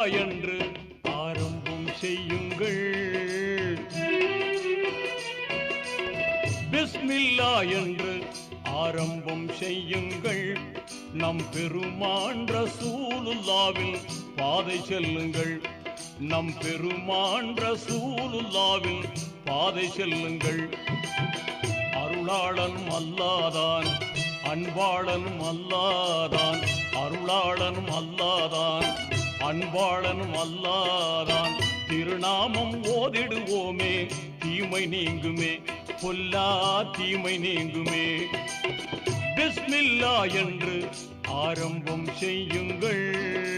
என்று ஆரம்பம் செய்யுங்கள். பிஸ்மில்லா என்று ஆரம்பம் செய்யுங்கள். நம் பெருமான் ரசூலுல்லாவின் பாதை செல்லுங்கள். நம் பெருமான் ரசூலுல்லாவின் பாதை செல்லுங்கள். அருளாளனும் அல்லாதான், அன்பாளனும் அல்லாதான், அருளாளனும் அல்லாதான், அன்பாளனும் அல்லாதான். திருநாமம் ஓதிடுவோமே, தீமை நீங்குமே, பொல்லா தீமை நீங்குமே. பிஸ்மில்லா என்று ஆரம்பம் செய்யுங்கள்.